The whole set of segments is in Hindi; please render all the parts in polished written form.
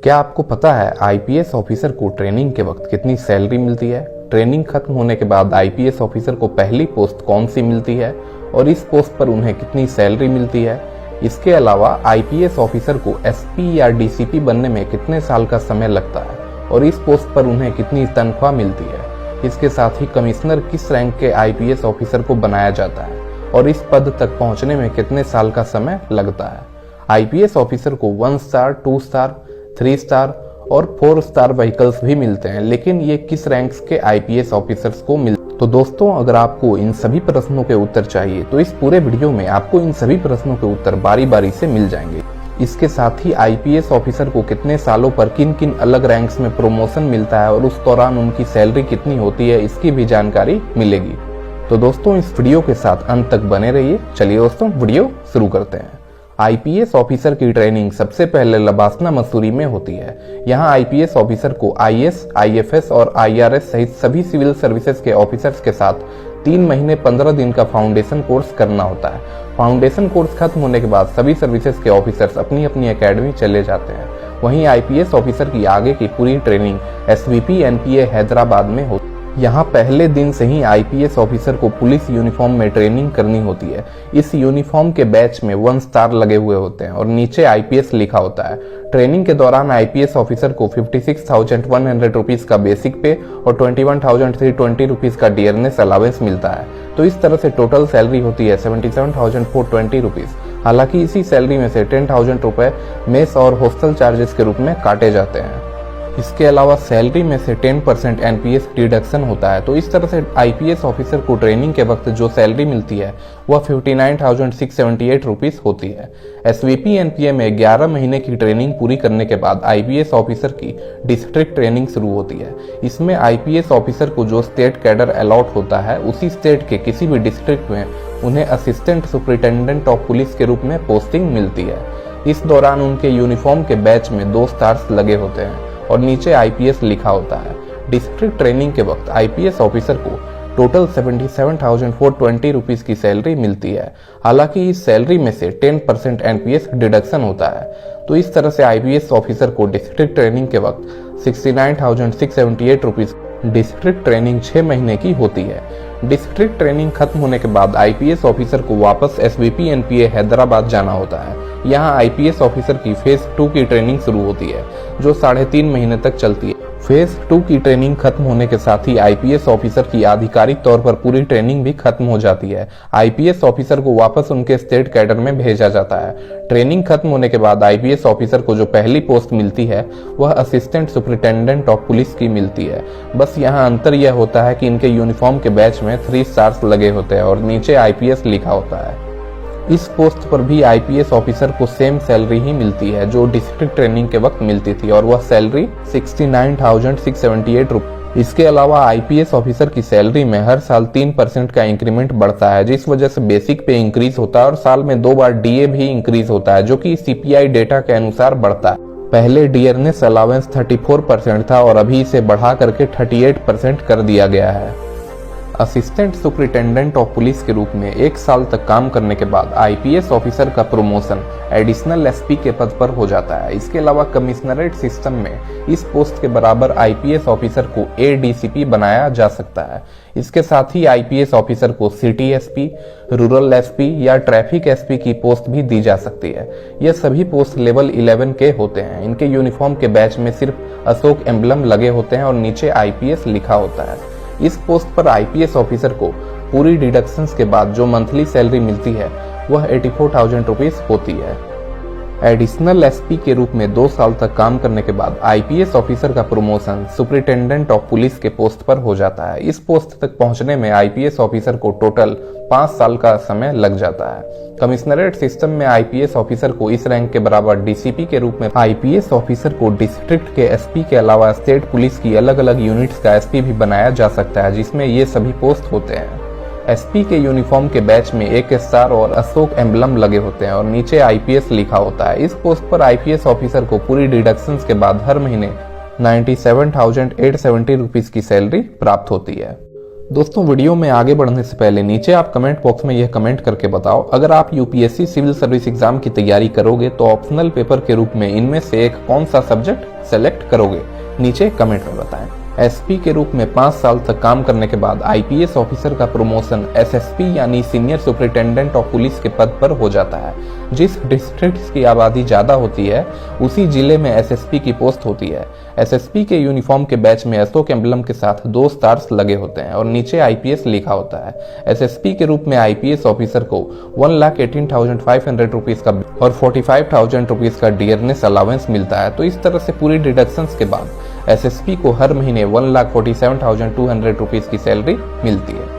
क्या आपको पता है आईपीएस ऑफिसर को ट्रेनिंग के वक्त कितनी सैलरी मिलती है? ट्रेनिंग खत्म होने के बाद आईपीएस ऑफिसर को पहली पोस्ट कौन सी मिलती है और इस पोस्ट पर उन्हें कितनी सैलरी मिलती है? इसके अलावा आईपीएस ऑफिसर को एसपी या डीसीपी बनने में कितने साल का समय लगता है और इस पोस्ट पर उन्हें कितनी तनख्वाह मिलती है? इसके साथ ही कमिश्नर किस रैंक के आईपीएस ऑफिसर को बनाया जाता है और इस पद तक पहुंचने में कितने साल का समय लगता है? आईपीएस ऑफिसर को 1 स्टार, 2 स्टार, 3 स्टार और 4 स्टार व्हीकल्स भी मिलते हैं, लेकिन ये किस रैंक्स के आईपीएस ऑफिसर्स को मिलते हैं? तो दोस्तों, अगर आपको इन सभी प्रश्नों के उत्तर चाहिए तो इस पूरे वीडियो में आपको इन सभी प्रश्नों के उत्तर बारी बारी से मिल जाएंगे। इसके साथ ही आईपीएस ऑफिसर को कितने सालों पर किन किन अलग रैंक्स में प्रमोशन मिलता है और उस दौरान उनकी सैलरी कितनी होती है, इसकी भी जानकारी मिलेगी। तो दोस्तों, इस वीडियो के साथ अंत तक बने रहिए। चलिए दोस्तों, वीडियो शुरू करते हैं। आईपीएस ऑफिसर की ट्रेनिंग सबसे पहले लबासना मसूरी में होती है। यहाँ आईपीएस ऑफिसर को आईएएस, आईएफएस और आईआरएस सहित सभी सिविल सर्विसेज के ऑफिसर्स के साथ 3 महीने 15 दिन का फाउंडेशन कोर्स करना होता है। फाउंडेशन कोर्स खत्म होने के बाद सभी सर्विसेज के ऑफिसर्स अपनी अपनी एकेडमी चले जाते हैं। वहीं आईपीएस ऑफिसर की आगे की पूरी ट्रेनिंग एसवीपी एनपीए हैदराबाद में होती है। यहाँ पहले दिन से ही आईपीएस ऑफिसर को पुलिस यूनिफॉर्म में ट्रेनिंग करनी होती है। इस यूनिफॉर्म के बैच में 1 स्टार लगे हुए होते हैं और नीचे आईपीएस लिखा होता है। ट्रेनिंग के दौरान आईपीएस ऑफिसर को 56,100 रुपीज का बेसिक पे और 21,320 रुपीज का डियरनेस अलावेंस मिलता है। तो इस तरह से टोटल सैलरी होती है 77,420 रुपीज। हालांकि इसी सैलरी में से 10,000 रुपए मेस और हॉस्टल चार्जेस के रूप में काटे जाते हैं। इसके अलावा सैलरी में से 10% एनपीएस डिडक्शन होता है। तो इस तरह से आईपीएस ऑफिसर को ट्रेनिंग के वक्त जो सैलरी मिलती है वह 59,678 रुपीज होती है। एसवीपी एनपीए में 11 महीने की ट्रेनिंग पूरी करने के बाद आईपीएस ऑफिसर की डिस्ट्रिक्ट ट्रेनिंग शुरू होती है। इसमें आईपीएस ऑफिसर को जो स्टेट कैडर अलॉट होता है उसी स्टेट के किसी भी डिस्ट्रिक्ट में उन्हें असिस्टेंट सुपरिटेंडेंट ऑफ पुलिस के रूप में पोस्टिंग मिलती है। इस दौरान उनके यूनिफॉर्म के बैच में 2 स्टार्स लगे होते हैं और नीचे आईपीएस लिखा होता है। डिस्ट्रिक्ट ट्रेनिंग के वक्त आईपीएस ऑफिसर को टोटल 77,420 रुपीज की सैलरी मिलती है। हालांकि इस सैलरी में से 10% एनपीएस डिडक्शन होता है। तो इस तरह से आईपीएस ऑफिसर को डिस्ट्रिक्ट ट्रेनिंग के वक्त 69,678 रुपीज डिस्ट्रिक्ट ट्रेनिंग 6 महीने की होती है। डिस्ट्रिक्ट ट्रेनिंग खत्म होने के बाद आईपीएस ऑफिसर को वापस एसवीपी एनपीए हैदराबाद जाना होता है। यहाँ आईपीएस ऑफिसर की फेज 2 की ट्रेनिंग शुरू होती है जो 3.5 महीने तक चलती है। फेज 2 की ट्रेनिंग खत्म होने के साथ ही आईपीएस ऑफिसर की आधिकारिक तौर पर पूरी ट्रेनिंग भी खत्म हो जाती है। आईपीएस ऑफिसर को वापस उनके स्टेट कैडर में भेजा जाता है। ट्रेनिंग खत्म होने के बाद आईपीएस ऑफिसर को जो पहली पोस्ट मिलती है वह असिस्टेंट सुपरिटेंडेंट ऑफ पुलिस की मिलती है। बस यहाँ अंतर यह होता है कि इनके यूनिफॉर्म के बैच में 3 स्टार्स लगे होते हैं और नीचे आईपीएस लिखा होता है। इस पोस्ट पर भी आईपीएस ऑफिसर को सेम सैलरी ही मिलती है जो डिस्ट्रिक्ट ट्रेनिंग के वक्त मिलती थी और वह सैलरी 69,678 रुपये। इसके अलावा आईपीएस ऑफिसर की सैलरी में हर साल 3% का इंक्रीमेंट बढ़ता है, जिस वजह से बेसिक पे इंक्रीज होता है और साल में 2 बार डीए भी इंक्रीज होता है जो कि सीपीआई डेटा के अनुसार बढ़ता है। पहले डियरनेस अलावेंस 34% था और अभी इसे बढ़ा करके 38% कर दिया गया है। असिस्टेंट सुपरिटेंडेंट ऑफ पुलिस के रूप में 1 साल तक काम करने के बाद आईपीएस ऑफिसर का प्रमोशन एडिशनल एसपी के पद पर हो जाता है। इसके अलावा कमिश्नरेट सिस्टम में इस पोस्ट के बराबर आईपीएस ऑफिसर को एडीसीपी बनाया जा सकता है। इसके साथ ही आईपीएस ऑफिसर को सिटी एसपी, रूरल एसपी या ट्रैफिक एसपी की पोस्ट भी दी जा सकती है। यह सभी पोस्ट लेवल 11 के होते हैं। इनके यूनिफॉर्म के बैच में सिर्फ अशोक एम्बलम लगे होते हैं और नीचे आईपीएस लिखा होता है। इस पोस्ट पर आईपीएस ऑफिसर को पूरी डिडक्शंस के बाद जो मंथली सैलरी मिलती है वह 84,000 रुपीज होती है। एडिशनल एसपी के रूप में 2 साल तक काम करने के बाद आईपीएस ऑफिसर का प्रमोशन सुपरिटेंडेंट ऑफ पुलिस के पोस्ट पर हो जाता है। इस पोस्ट तक पहुंचने में आईपीएस ऑफिसर को टोटल 5 साल का समय लग जाता है। कमिश्नरेट सिस्टम में आईपीएस ऑफिसर को इस रैंक के बराबर डीसीपी के रूप में आईपीएस ऑफिसर को डिस्ट्रिक्ट के एसपी के अलावा स्टेट पुलिस की अलग अलग यूनिट्स का एसपी भी बनाया जा सकता है, जिसमें ये सभी पोस्ट होते हैं। एसपी के यूनिफॉर्म के बैच में 1 स्टार और अशोक एम्बलम लगे होते हैं और नीचे आईपीएस लिखा होता है। इस पोस्ट पर आईपीएस ऑफिसर को पूरी डिडक्शंस के बाद हर महीने 97,870 रुपीज की सैलरी प्राप्त होती है। दोस्तों वीडियो में आगे बढ़ने से पहले नीचे आप कमेंट बॉक्स में यह कमेंट करके बताओ, अगर आप यूपीएससी सिविल सर्विस एग्जाम की तैयारी करोगे तो ऑप्शनल पेपर के रूप में इनमें से एक कौन सा सब्जेक्ट सेलेक्ट करोगे। नीचे कमेंट में बताएं। एसपी के रूप में 5 साल तक काम करने के बाद आईपीएस ऑफिसर का प्रमोशन एसएसपी यानी सीनियर सुपरिटेंडेंट ऑफ पुलिस के पद पर हो जाता है। जिस डिस्ट्रिक्ट की आबादी ज्यादा होती है उसी जिले में एसएसपी की पोस्ट होती है। एसएसपी के यूनिफॉर्म के बैच में अशोक एम्बलम के साथ 2 स्टार्स लगे होते हैं और नीचे आईपीएस लिखा होता है। एसएसपी के रूप में आईपीएस ऑफिसर को 1,18,500 रुपीज का और 45,000 रुपीज का डियरनेस अलावेंस मिलता है। तो इस तरह से पूरी डिडक्शंस के बाद एसएसपी को हर महीने 1,47,200 रुपीज की सैलरी मिलती है।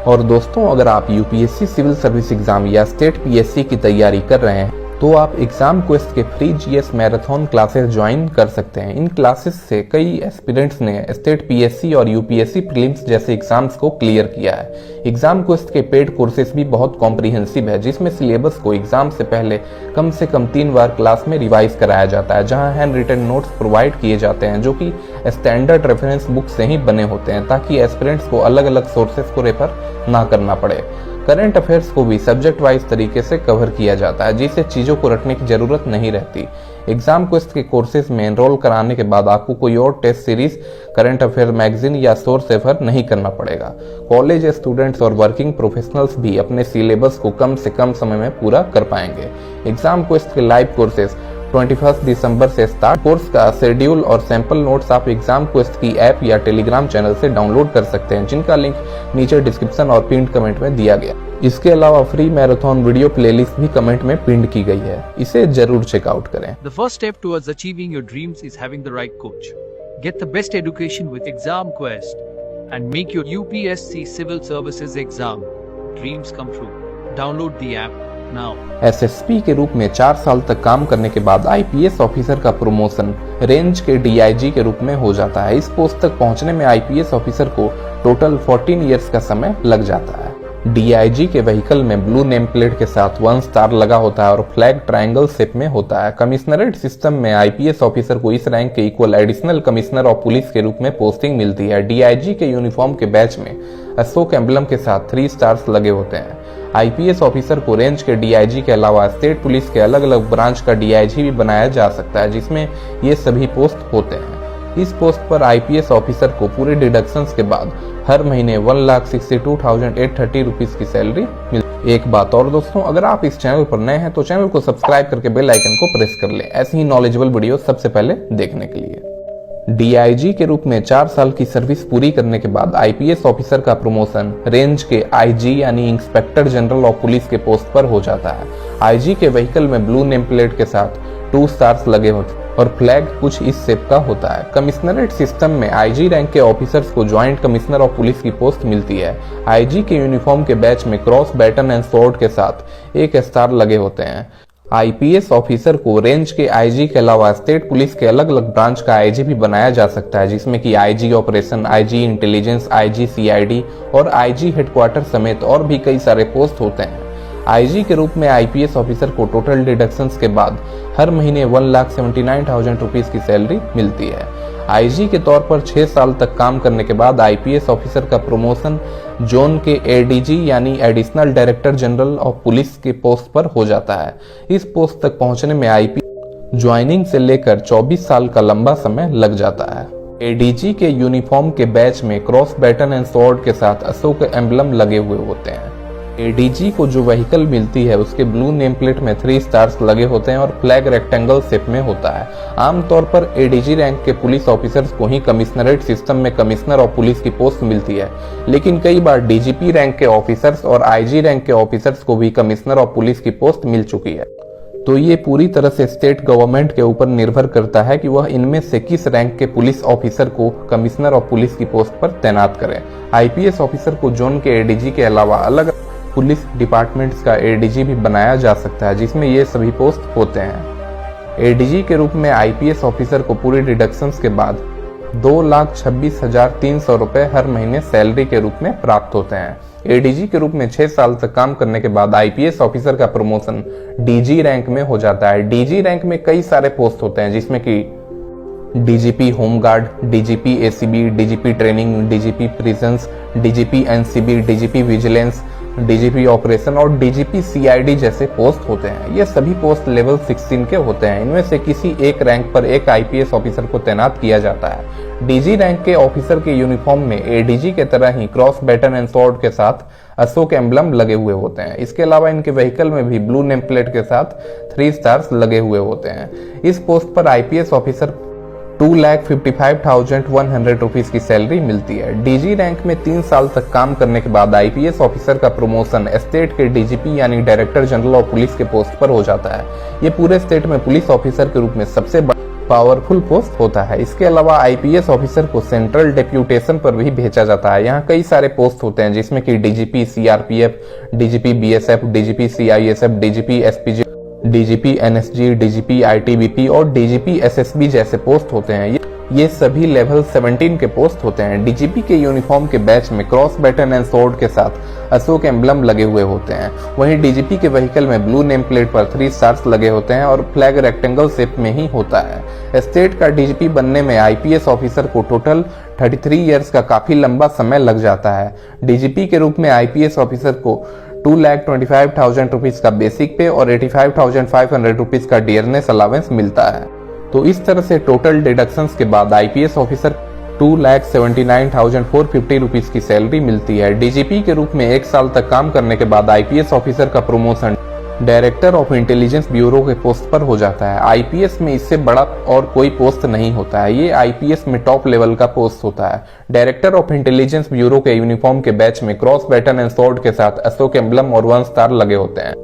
और दोस्तों अगर आप यूपीएससी सिविल सर्विस एग्जाम या स्टेट पीएससी की तैयारी कर रहे हैं तो आप एग्जाम क्वेस्ट के free GS marathon classes join कर सकते हैं। इन क्लासेस से कई एस्पिरेंट्स ने स्टेट पीएससी और यूपीएससी प्रीलिम्स जैसे एग्जाम्स को क्लियर किया है। एग्जाम क्वेस्ट के पेड कोर्सेज भी बहुत कॉम्प्रिहेंसिव है, जिसमें सिलेबस को एग्जाम से पहले कम से कम 3 बार क्लास में रिवाइज कराया जाता है, जहां हैंड रिटन नोट्स प्रोवाइड किए जाते हैं जो कि स्टैंडर्ड रेफरेंस बुक से ही बने होते हैं, ताकि एस्पिरेंट्स को अलग अलग सोर्सेज को रेफर ना करना पड़े। करंट अफेयर्स को भी सब्जेक्ट वाइज तरीके से कवर किया जाता है, जिससे चीजों को रटने की जरूरत नहीं रहती। एग्जाम क्वेस्ट के कोर्सेज में एनरोल कराने के बाद आपको कोई और test series, current affair magazine या सोर्स रेफर नहीं करना पड़ेगा। कॉलेज स्टूडेंट्स और वर्किंग प्रोफेशनल्स भी अपने सिलेबस को कम से कम समय में पूरा कर पाएंगे। एग्जाम क्वेस्ट के लाइव कोर्सेज 21 दिसंबर से स्टार्ट। कोर्स का शेड्यूल और सैंपल नोट्स आप एग्जाम क्वेस्ट की ऐप या टेलीग्राम चैनल से डाउनलोड कर सकते हैं, जिनका लिंक नीचे डिस्क्रिप्शन और पिन कमेंट में दिया गया। इसके अलावा फ्री मैराथन वीडियो प्लेलिस्ट भी कमेंट में पिन की गई है, इसे जरूर चेकआउट करें। The first step towards achieving your dreams is having the right coach. Get the best education with Exam Quest and make your UPSC Civil Services exam dreams come true. Download the app now. SSP के रूप में 4 साल तक काम करने के बाद आईपीएस ऑफिसर का प्रमोशन रेंज के डीआईजी के रूप में हो जाता है। इस पोस्ट तक पहुंचने में आईपीएस ऑफिसर को टोटल 14 इयर्स का समय लग जाता है। डीआईजी के व्हीकल में ब्लू नेम प्लेट के साथ 1 स्टार लगा होता है और फ्लैग ट्रायंगल शेप में होता है। कमिश्नरेट सिस्टम में आईपीएस ऑफिसर को इस रैंक के equal additional commissioner of police के रूप में पोस्टिंग मिलती है। डीआईजी के यूनिफॉर्म के बैच में अशोक एम्बलम के साथ 3 स्टार्स लगे होते हैं। आईपीएस ऑफिसर को रेंज के डीआईजी के अलावा स्टेट पुलिस के अलग अलग ब्रांच का डीआईजी भी बनाया जा सकता है, जिसमें ये सभी पोस्ट होते हैं। इस पोस्ट पर आईपीएस ऑफिसर को पूरे डिडक्शंस के बाद हर महीने 1,62,830 रुपीज की सैलरी मिलती। एक बात और दोस्तों, अगर आप इस चैनल पर नए हैं तो चैनल को सब्सक्राइब करके बेल आइकन को प्रेस कर लें, ऐसी ही नॉलेजेबल वीडियो सबसे पहले देखने के लिए। डीआईजी के रूप में 4 साल की सर्विस पूरी करने के बाद आईपीएस ऑफिसर का प्रमोशन रेंज के आईजी यानी इंस्पेक्टर जनरल ऑफ पुलिस के पोस्ट पर हो जाता है। आईजी के व्हीकल में ब्लू नेम प्लेट के साथ 2 स्टार्स लगे होते और फ्लैग कुछ इस शेप का होता है। कमिश्नरेट सिस्टम में आईजी रैंक के ऑफिसर्स को ज्वाइंट कमिश्नर ऑफ पुलिस की पोस्ट मिलती है। आईजी के यूनिफॉर्म के बैच में क्रॉस, बैटन एंड स्वॉर्ड के साथ 1 स्टार लगे होते हैं। आईपीएस ऑफिसर को रेंज के आईजी के अलावा स्टेट पुलिस के अलग अलग ब्रांच का आईजी भी बनाया जा सकता है, जिसमें कि IG operation, IG intelligence, IG CID और आईजी हेडक्वार्टर समेत और भी कई सारे पोस्ट होते हैं। आईजी के रूप में आईपीएस ऑफिसर को टोटल डिडक्शंस के बाद हर महीने 1,79,000 रुपीज की सैलरी मिलती है। आईजी के तौर पर 6 साल तक काम करने के बाद आईपीएस ऑफिसर का प्रमोशन जोन के एडीजी यानी additional director general of police के पोस्ट पर हो जाता है। इस पोस्ट तक पहुंचने में आईपीएस ज्वाइनिंग से लेकर 24 साल का लंबा समय लग जाता है। एडीजी के यूनिफॉर्म के बैच में क्रॉस, बैटन एंड स्वॉर्ड के साथ अशोक एम्बलम लगे हुए होते हैं। एडीजी को जो व्हीकल मिलती है उसके ब्लू नेम प्लेट में 3 स्टार्स लगे होते हैं और फ्लैग रेक्टेंगल शेप में होता है। आमतौर पर एडीजी रैंक के पुलिस ऑफिसर्स को ही कमिश्नरेट सिस्टम में कमिश्नर ऑफ पुलिस की पोस्ट मिलती है, लेकिन कई बार डीजीपी रैंक के ऑफिसर्स और आईजी रैंक के ऑफिसर्स को भी कमिश्नर ऑफ पुलिस की पोस्ट मिल चुकी है। तो ये पूरी तरह से स्टेट गवर्नमेंट के ऊपर निर्भर करता है कि वह इनमें से किस रैंक के पुलिस ऑफिसर को कमिश्नर ऑफ पुलिस की पोस्ट पर तैनात करें। आईपीएस ऑफिसर को जोन के एडीजी के अलावा अलग पुलिस डिपार्टमेंट्स का एडीजी भी बनाया जा सकता है, जिसमें ये सभी पोस्ट होते हैं। एडीजी के रूप में आईपीएस ऑफिसर को पूरी डिडक्शंस के बाद 2,26,300 रुपए हर महीने सैलरी के रूप में प्राप्त होते हैं। एडीजी के रूप में 6 साल तक काम करने के बाद आईपीएस ऑफिसर का प्रमोशन डीजी रैंक में हो जाता है। डीजी रैंक में कई सारे पोस्ट होते हैं, जिसमें कि DGP home guard, DGP ACB, DGP training, DGP prisons, DGP NCB, DGP vigilance, DGP operation और डीजीपी सीआईडी जैसे पोस्ट होते हैं। ये सभी पोस्ट लेवल 16 के होते हैं। इनमें से किसी एक रैंक पर एक आईपीएस ऑफिसर को तैनात किया जाता है। डीजी रैंक के ऑफिसर के यूनिफॉर्म में एडीजी के तरह ही क्रॉस बैटन एंड स्वॉर्ड के साथ अशोक एम्बलम लगे हुए होते हैं। इसके अलावा इनके व्हीकल में भी ब्लू नेम प्लेट के साथ 3 स्टार्स लगे हुए होते हैं। इस पोस्ट पर आईपीएस ऑफिसर 2,55,100 रुपीज की सैलरी मिलती है। डीजी रैंक में 3 साल तक काम करने के बाद आईपीएस ऑफिसर का प्रमोशन स्टेट के डीजीपी यानी डायरेक्टर जनरल ऑफ पुलिस के पोस्ट पर हो जाता है। ये पूरे स्टेट में पुलिस ऑफिसर के रूप में सबसे पावरफुल पोस्ट होता है। इसके अलावा आईपीएस ऑफिसर को सेंट्रल डेप्यूटेशन पर भी भेजा जाता है। यहाँ कई सारे पोस्ट होते हैं जिसमें कि DGP CRPF, DGP BSF, DGP CISF, DGP SPG, DGP NSG, DGP ITBP और डीजीपी एसएसबी जैसे पोस्ट होते हैं। ये सभी लेवल 17 के पोस्ट होते हैं। डीजीपी के यूनिफॉर्म के बैच में क्रॉस बैटन एंड स्वॉर्ड के साथ अशोक एम्बलम लगे हुए होते हैं। वहीं डीजीपी के व्हीकल में ब्लू नेम प्लेट पर 3 स्टार्स लगे होते हैं और फ्लैग रेक्टेंगल शेप में ही होता है। स्टेट का डीजीपी बनने में आईपीएस ऑफिसर को टोटल 33 इयर्स का काफी लंबा समय लग जाता है। डीजीपी के रूप में आईपीएस ऑफिसर को 2,25,000 रुपीज का बेसिक पे और 85,500 रुपीज का डियरनेस अलावेंस मिलता है। तो इस तरह से टोटल डिडक्शंस के बाद आईपीएस ऑफिसर 2,79,450 रुपीज की सैलरी मिलती है। डीजीपी के रूप में 1 साल तक काम करने के बाद आईपीएस ऑफिसर का promotion director of intelligence bureau के पोस्ट पर हो जाता है। आईपीएस में इससे बड़ा और कोई पोस्ट नहीं होता है। ये आईपीएस में टॉप लेवल का पोस्ट होता है। डायरेक्टर ऑफ इंटेलिजेंस ब्यूरो के यूनिफॉर्म के बैच में क्रॉस बैटन एंड स्वॉर्ड के साथ अशोक एम्बलम और 1 स्टार लगे होते हैं।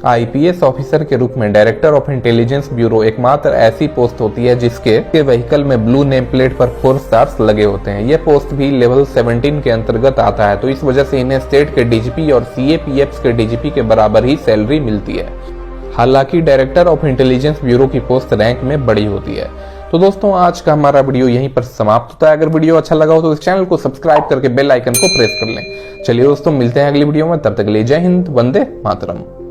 आईपीएस ऑफिसर के रूप में डायरेक्टर ऑफ इंटेलिजेंस ब्यूरो एकमात्र ऐसी पोस्ट होती है जिसके व्हीकल में ब्लू नेम प्लेट पर 4 स्टार्स लगे होते हैं। यह पोस्ट भी लेवल 17 के अंतर्गत आता है, तो इस वजह से इन्हें स्टेट के डीजीपी और सीएपीएफ के डीजीपी के बराबर ही सैलरी मिलती है। हालांकि डायरेक्टर ऑफ इंटेलिजेंस ब्यूरो की पोस्ट रैंक में बड़ी होती है। तो दोस्तों आज का हमारा वीडियो यहीं पर समाप्त होता है। अगर वीडियो अच्छा लगा हो तो इस चैनल को सब्सक्राइब करके बेल आइकन को प्रेस कर लें। चलिए दोस्तों मिलते हैं अगली वीडियो में, तब तक के लिए जय हिंद, वंदे मातरम।